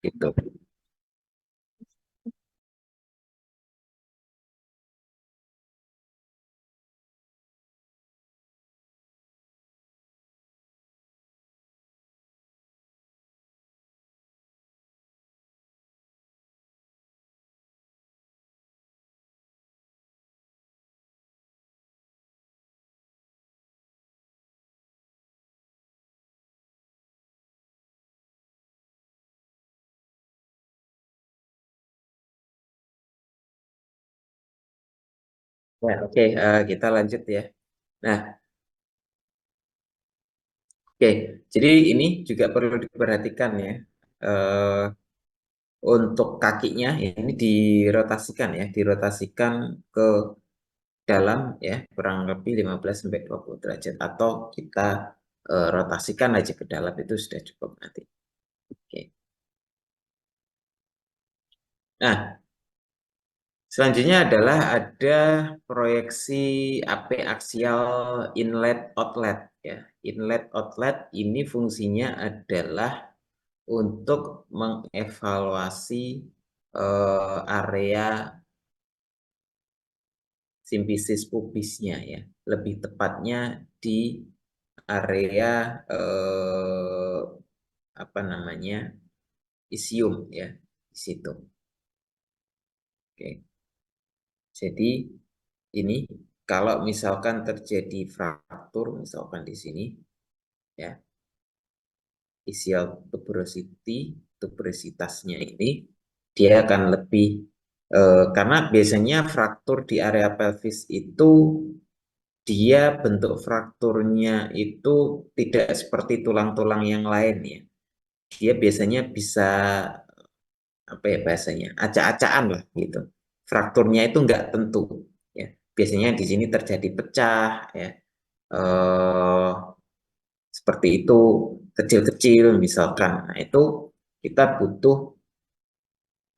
gitu. Ya, oke, kita lanjut ya. Nah, oke, jadi ini juga perlu diperhatikan ya. Eh, untuk kakinya ini dirotasikan ya, dirotasikan ke dalam ya, kurang lebih 15 sampai 20 derajat, atau kita rotasikan aja ke dalam itu sudah cukup nanti. Oke. Nah, selanjutnya adalah ada proyeksi AP aksial inlet outlet ya. Inlet outlet ini fungsinya adalah untuk mengevaluasi area simpisis pubisnya ya. Lebih tepatnya di area apa namanya, isium ya, di situ. Oke. Jadi ini kalau misalkan terjadi fraktur misalkan di sini ya, isial tuberositasnya ini dia akan lebih karena biasanya fraktur di area pelvis itu dia bentuk frakturnya itu tidak seperti tulang-tulang yang lain ya. Dia biasanya bisa apa ya bahasanya, acak-acakan lah gitu. Frakturnya itu enggak tentu ya. Biasanya di sini terjadi pecah ya. Seperti itu, kecil-kecil misalkan. Nah, itu kita butuh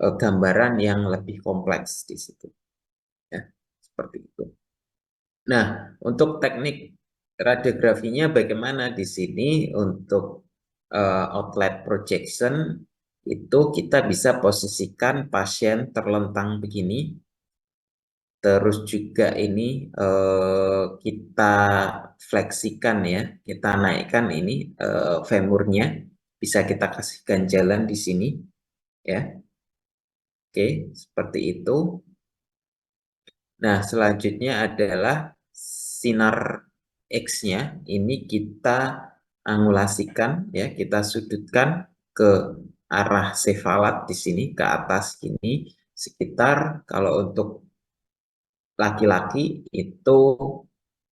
gambaran yang lebih kompleks di situ ya. Seperti itu. Nah, untuk teknik radiografinya bagaimana di sini untuk outlet projection itu kita bisa posisikan pasien terlentang begini, terus juga ini kita fleksikan ya, kita naikkan ini femurnya, bisa kita kasihkan jalan di sini ya. Oke, seperti itu. Nah, selanjutnya adalah sinar X-nya. Ini kita angulasikan ya, kita sudutkan ke arah sefalat di sini, ke atas ini sekitar kalau untuk laki-laki itu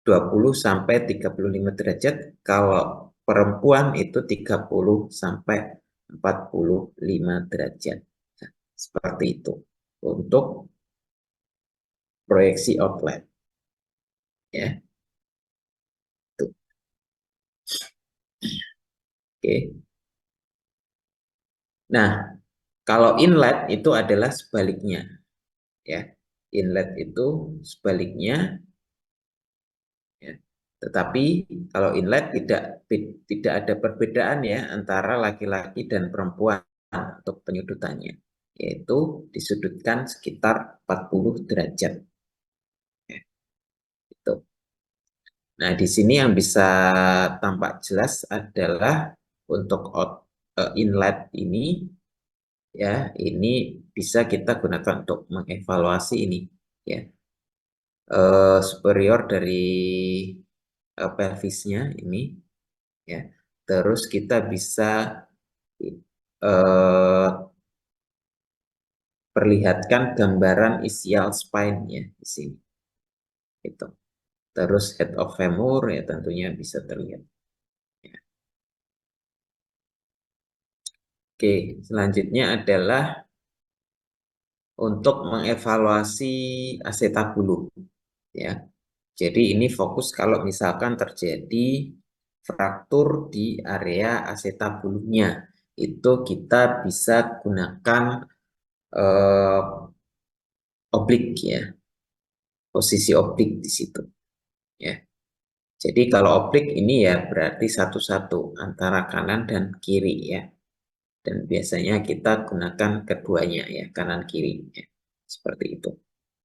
20 sampai 35 derajat, kalau perempuan itu 30 sampai 45 derajat. Nah, seperti itu untuk proyeksi outlet ya. Tuh. Oke. Nah, kalau inlet itu adalah sebaliknya ya. Inlet itu sebaliknya ya. Tetapi kalau inlet tidak ada perbedaan ya antara laki-laki dan perempuan untuk penyudutannya, yaitu disudutkan sekitar 40 derajat. Ya, itu. Nah, di sini yang bisa tampak jelas adalah untuk inlet ini ya, ini bisa kita gunakan untuk mengevaluasi ini ya, superior dari pelvisnya ini ya. Terus kita bisa eh, perlihatkan gambaran ischial spine-nya di sini. Itu. Terus head of femur ya tentunya bisa terlihat. Ya. Oke, selanjutnya adalah untuk mengevaluasi acetabulum. Ya, jadi ini fokus kalau misalkan terjadi fraktur di area acetabulumnya, itu kita bisa gunakan eh, oblik ya, posisi oblik di situ ya. Jadi kalau oblik ini ya berarti satu-satu antara kanan dan kiri ya. Dan biasanya kita gunakan keduanya ya, kanan kiri ya. Seperti itu.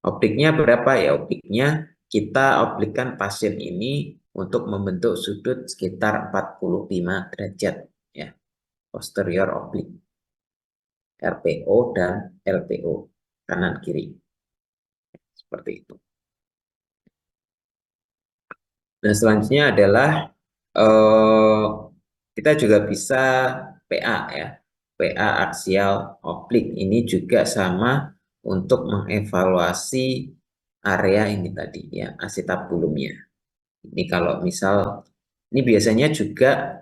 Obliknya berapa ya? Obliknya kita oblikkan pasien ini untuk membentuk sudut sekitar 45 derajat ya. Posterior oblik. RPO dan LPO. Kanan kiri. Seperti itu. Dan selanjutnya adalah eh, kita juga bisa PA ya. PA aksial oblik ini juga sama untuk mengevaluasi area ini tadi ya, acetabulumnya. Ini kalau misal ini biasanya juga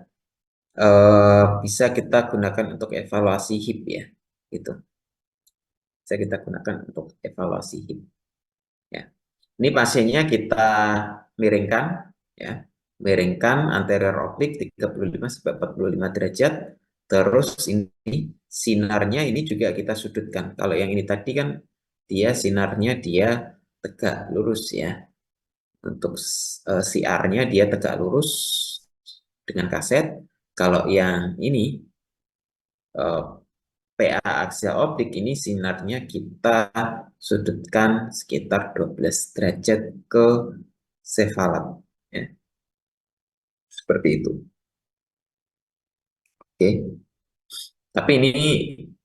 bisa kita gunakan untuk evaluasi hip ya. Gitu. Bisa kita gunakan untuk evaluasi hip ya. Ini pasiennya kita miringkan ya. Miringkan anterior oblik 35 sampai 45 derajat. Terus ini sinarnya ini juga kita sudutkan. Kalau yang ini tadi kan dia sinarnya dia tegak lurus ya. Untuk CR-nya dia tegak lurus dengan kaset. Kalau yang ini eh, PA aksial oblik ini sinarnya kita sudutkan sekitar 12 derajat ke sefalat ya. Seperti itu. Oke. Tapi ini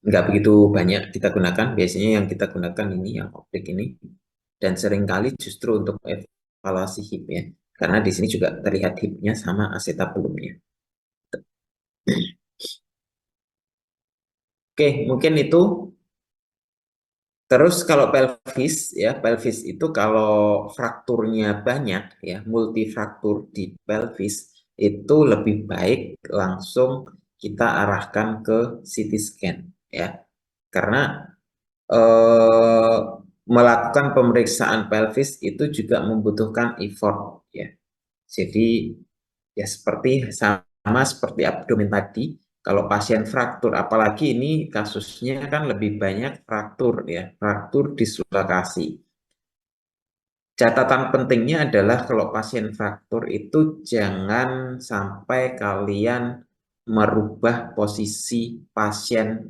nggak begitu banyak kita gunakan. Biasanya yang kita gunakan ini yang oblik ini. Dan seringkali justru untuk evaluasi hip ya. Karena di sini juga terlihat hipnya sama acetabulumnya. Oke, mungkin itu. Terus kalau pelvis ya, pelvis itu kalau frakturnya banyak ya, multifraktur di pelvis itu lebih baik langsung kita arahkan ke CT scan ya. Karena eh, melakukan pemeriksaan pelvis itu juga membutuhkan effort ya. Jadi ya seperti sama seperti abdomen tadi, kalau pasien fraktur, apalagi ini kasusnya kan lebih banyak fraktur ya, fraktur dislokasi. Catatan pentingnya adalah kalau pasien fraktur itu jangan sampai kalian merubah posisi pasien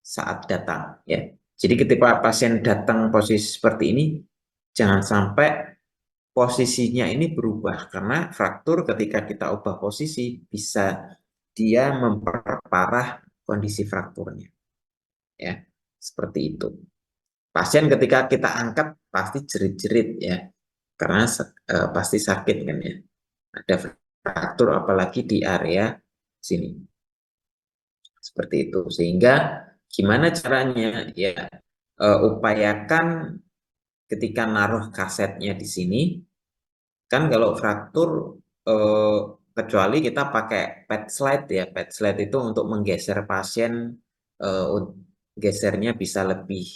saat datang ya. Jadi ketika pasien datang posisi seperti ini, jangan sampai posisinya ini berubah karena fraktur ketika kita ubah posisi bisa dia memperparah kondisi frakturnya ya seperti itu. Pasien ketika kita angkat pasti jerit-jerit ya karena pasti sakit kan ya, ada fraktur apalagi di area sini seperti itu. Sehingga gimana caranya ya, upayakan ketika naruh kasetnya di sini. Kan kalau fraktur eh, kecuali kita pakai pad slide ya, pad slide itu untuk menggeser pasien, gesernya bisa lebih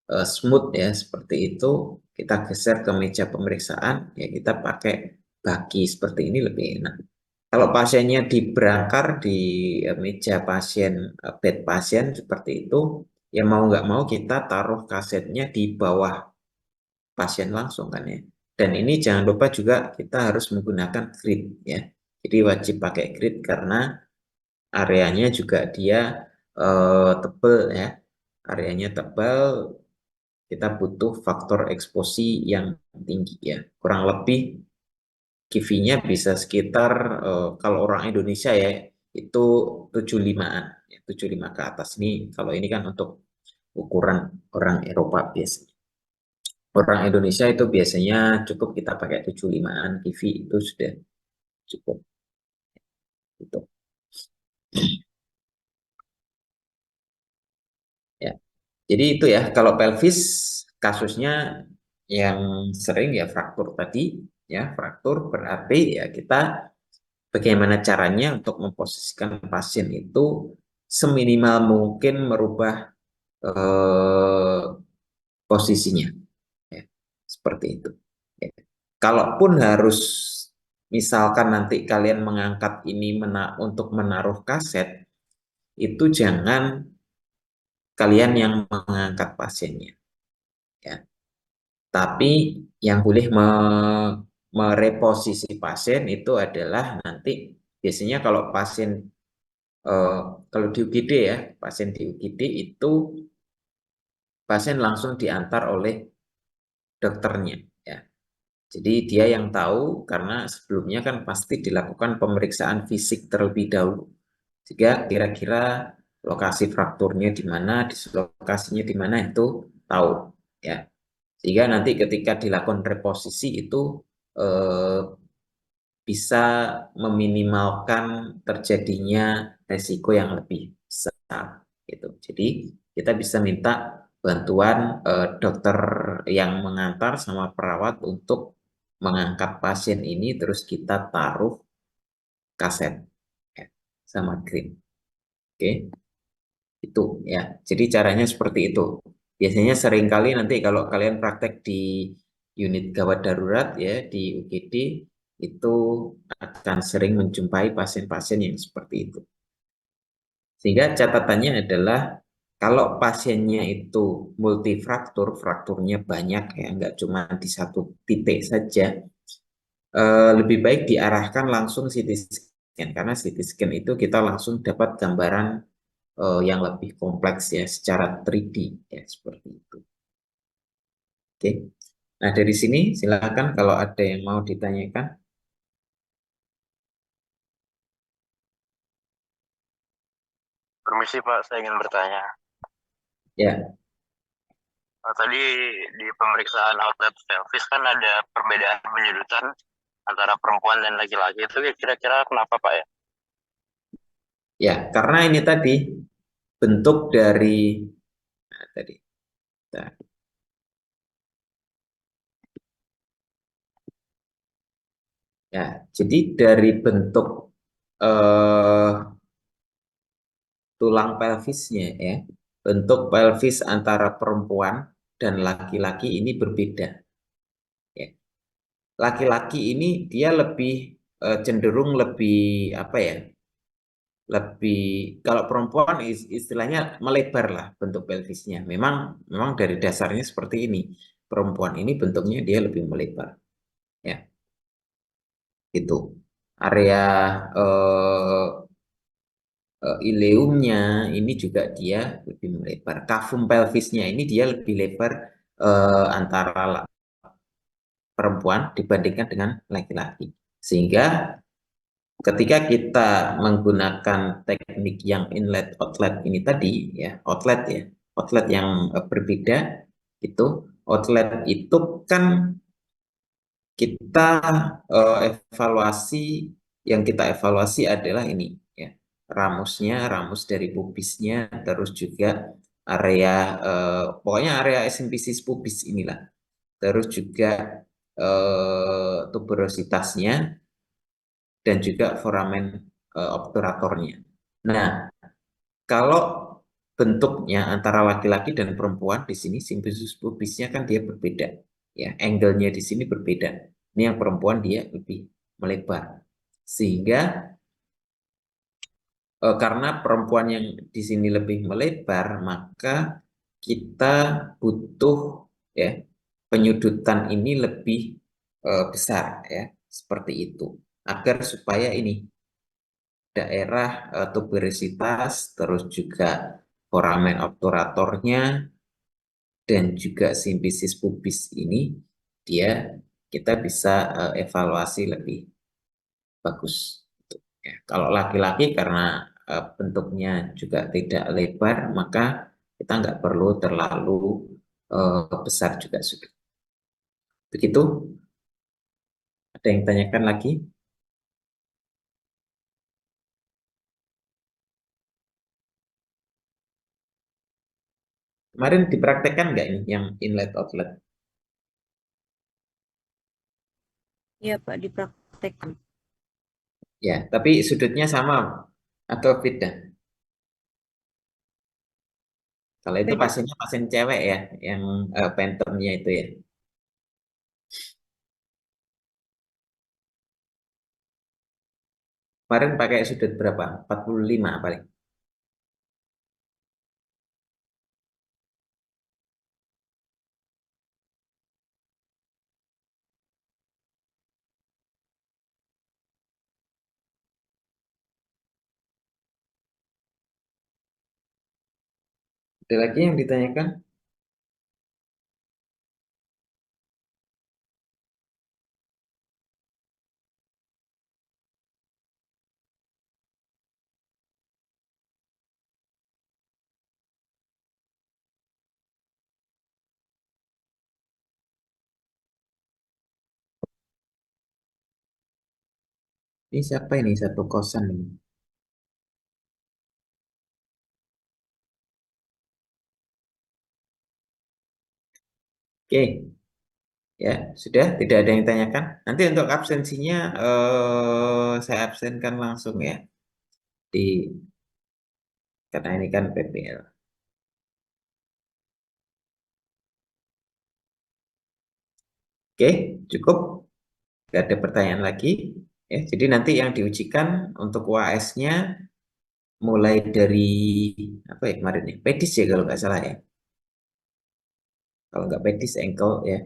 smooth ya, seperti itu. Kita geser ke meja pemeriksaan ya, kita pakai baki seperti ini lebih enak. Kalau pasiennya diberangkar di meja pasien, bed pasien seperti itu, ya mau nggak mau kita taruh kasetnya di bawah pasien langsung kan ya. Dan ini jangan lupa juga kita harus menggunakan grid ya. Jadi wajib pakai grid karena areanya juga dia tebal ya. Areanya tebal, kita butuh faktor eksposi yang tinggi ya. Kurang lebih KIVI-nya bisa sekitar kalau orang Indonesia ya itu 75-an ya, 75 ke atas. Ini kalau ini kan untuk ukuran orang Eropa biasanya. Orang Indonesia itu biasanya cukup kita pakai 75-an TV itu sudah cukup. Itu. Jadi itu ya, kalau pelvis kasusnya yang sering ya fraktur tadi, ya fraktur berarti ya kita bagaimana caranya untuk memposisikan pasien itu seminimal mungkin merubah eh, posisinya, ya, seperti itu. Ya. Kalaupun harus misalkan nanti kalian mengangkat ini untuk menaruh kaset, itu jangan kalian yang mengangkat pasiennya, ya. Tapi yang boleh mereposisi pasien itu adalah nanti biasanya kalau pasien eh, kalau di UGD ya, pasien di UGD itu pasien langsung diantar oleh dokternya, ya. Jadi dia yang tahu karena sebelumnya kan pasti dilakukan pemeriksaan fisik terlebih dahulu. Sehingga kira-kira lokasi frakturnya di mana, dislokasinya di mana itu tahu, ya. Sehingga nanti ketika dilakukan reposisi itu eh, bisa meminimalkan terjadinya resiko yang lebih besar gitu. Jadi kita bisa minta bantuan dokter yang mengantar sama perawat untuk mengangkat pasien ini terus kita taruh kaset, ya, sama krim. Oke, itu ya. Jadi caranya seperti itu. Biasanya seringkali nanti kalau kalian praktek di unit gawat darurat ya di UGD itu akan sering menjumpai pasien-pasien yang seperti itu. Sehingga catatannya adalah kalau pasiennya itu multifraktur, frakturnya banyak ya, nggak cuma di satu titik saja, lebih baik diarahkan langsung CT scan karena CT scan itu kita langsung dapat gambaran yang lebih kompleks ya secara 3D ya seperti itu. Oke. Nah, dari sini silakan kalau ada yang mau ditanyakan. Permisi Pak, saya ingin bertanya. Ya, Tadi di pemeriksaan outlet pelvis kan ada perbedaan penyedotan antara perempuan dan laki-laki. Itu kira-kira kenapa Pak ya? ya, karena ini tadi bentuk dari nah, tadi. Nah, ya, jadi dari bentuk eh, tulang pelvisnya ya, bentuk pelvis antara perempuan dan laki-laki ini berbeda. Ya. Laki-laki ini dia lebih cenderung lebih apa ya? Lebih kalau perempuan istilahnya melebar lah bentuk pelvisnya. Memang dari dasarnya seperti ini. Perempuan ini bentuknya dia lebih melebar. Ya, itu. Area eh, ileumnya ini juga dia lebih melebar. Kafum pelvisnya ini dia lebih lebar antara perempuan dibandingkan dengan laki-laki. Sehingga ketika kita menggunakan teknik yang inlet outlet ini tadi outlet yang berbeda itu outlet itu kan kita evaluasi yang kita evaluasi adalah ini ya ramusnya ramus dari pubisnya terus juga area pokoknya area esenpisis pubis inilah terus juga tuberositasnya dan juga foramen obturatornya. Nah, kalau bentuknya antara laki-laki dan perempuan di sini simfisis pubisnya kan dia berbeda, ya, angle-nya di sini berbeda. Ini yang perempuan dia lebih melebar, sehingga karena perempuan yang di sini lebih melebar, maka kita butuh ya penyudutan ini lebih besar ya, seperti itu, agar supaya ini daerah tuberositas, terus juga foramen obturatornya, dan juga simfisis pubis ini, dia kita bisa evaluasi lebih bagus. Ya, kalau laki-laki karena bentuknya juga tidak lebar, maka kita nggak perlu terlalu besar juga sudah. Begitu, ada yang tanyakan lagi? Kemarin dipraktekkan nggak ini yang inlet outlet? Iya, Pak, dipraktekkan. Ya, tapi sudutnya sama atau beda? Kalau itu Beda. pasiennya pasien cewek ya, yang Phantomnya itu ya. Kemarin pakai sudut berapa? 45 paling. Ada lagi yang ditanyakan? Ini siapa ini? Satu kosan ini. Oke, ya sudah tidak ada yang ditanyakan. Nanti untuk absensinya saya absenkan langsung ya di karena ini kan PPL. Oke, cukup. Tidak ada pertanyaan lagi. Ya, jadi nanti yang diujikan untuk UAS-nya mulai dari apa ya kemarin nih? Pedis ya kalau nggak salah ya. Kalau nggak pedis ankle ya.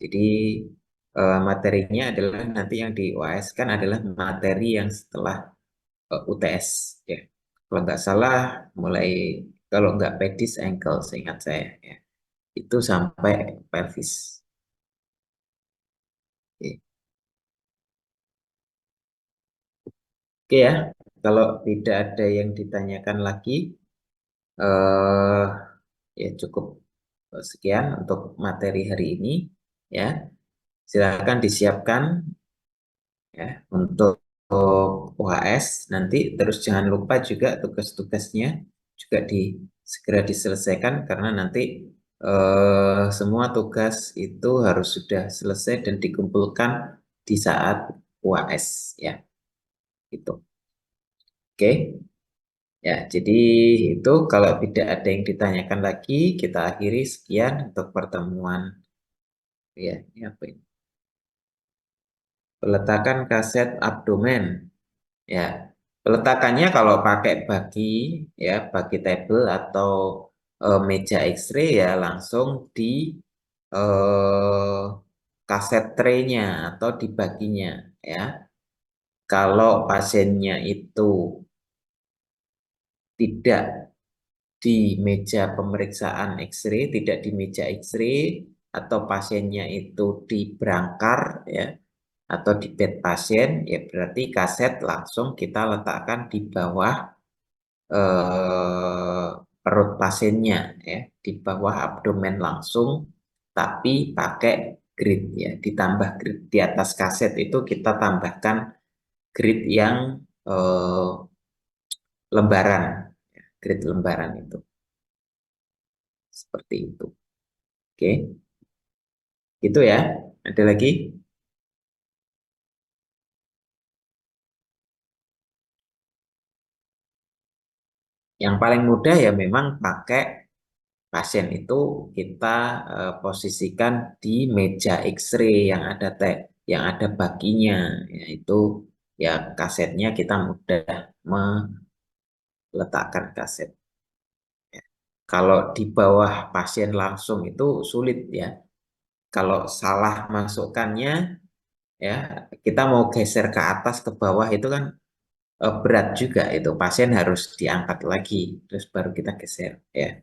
Jadi materinya adalah nanti yang di UAS kan adalah materi yang setelah UTS ya. Kalau nggak salah mulai kalau nggak pedis ankle seingat saya ya. Itu sampai pelvis. Oke. Oke ya, kalau tidak ada yang ditanyakan lagi, eh ya cukup sekian untuk materi hari ini ya. Silakan disiapkan ya untuk UHS nanti terus jangan lupa juga tugas-tugasnya juga segera diselesaikan karena nanti semua tugas itu harus sudah selesai dan dikumpulkan di saat UAS ya itu. Oke. Ya, jadi itu kalau tidak ada yang ditanyakan lagi, kita akhiri sekian untuk pertemuan. Ya, ini apa ini? Peletakan kaset abdomen. Ya, peletakannya kalau pakai bagi, ya, bagi table atau meja X-ray ya langsung di eh, kaset tray-nya atau di baginya, ya. Kalau pasiennya itu tidak di meja pemeriksaan X-ray, tidak di meja X-ray, atau pasiennya itu di brangkar, ya, atau di bed pasien, ya berarti kaset langsung kita letakkan di bawah eh, perut pasiennya, ya, di bawah abdomen langsung, tapi pakai grid, ya, ditambah grid di atas kaset itu kita tambahkan grid yang eh, lembaran, ya, grid lembaran itu. Seperti itu. Oke, itu ya. Ada lagi? Yang paling mudah ya memang pakai pasien itu kita posisikan di meja X-ray yang ada yang ada baginya, yaitu ya kasetnya kita mudah meletakkan kaset. Ya. Kalau di bawah pasien langsung itu sulit ya. Kalau salah masukkannya ya kita mau geser ke atas ke bawah itu kan berat juga itu pasien harus diangkat lagi terus baru kita geser ya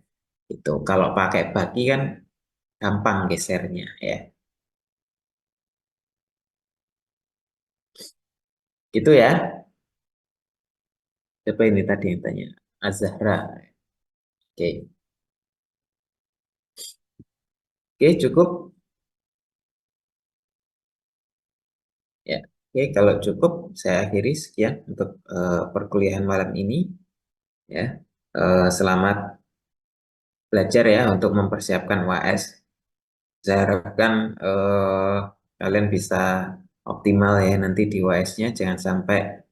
itu kalau pakai baki kan gampang gesernya ya gitu ya siapa ini tadi yang tanya Azahra oke oke cukup ya oke kalau cukup saya akhiri sekian untuk perkuliahan malam ini ya selamat belajar ya untuk mempersiapkan UAS. Saya harapkan kalian bisa optimal ya nanti di UAS-nya, jangan sampai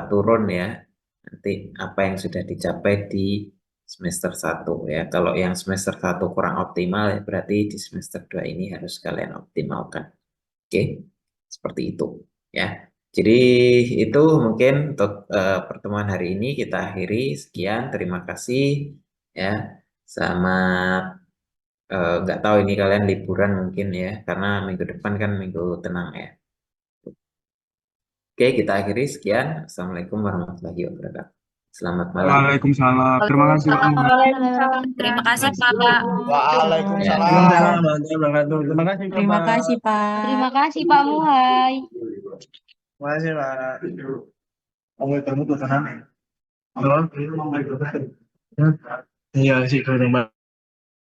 turun ya nanti apa yang sudah dicapai di semester 1 ya. Kalau yang semester 1 kurang optimal ya berarti di semester 2 ini harus kalian optimalkan. Oke, seperti itu ya. Jadi itu mungkin untuk pertemuan hari ini kita akhiri. Sekian, terima kasih ya. Selamat nggak tahu ini kalian liburan mungkin ya, karena minggu depan kan minggu tenang ya. Oke, kita akhiri. Sekian. Assalamualaikum warahmatullahi wabarakatuh. Selamat malam. Waalaikumsalam. Terima kasih Pak Muhammad. Waalaikumsalam. Terima kasih, Pak. Waalaikumsalam. Waalaikumsalam warahmatullahi wabarakatuh. Terima kasih Pak. Terima kasih, Pak. Terima kasih Pak Muhai. Terima kasih Pak. Kamu itu tenang. Halo. Iya sih,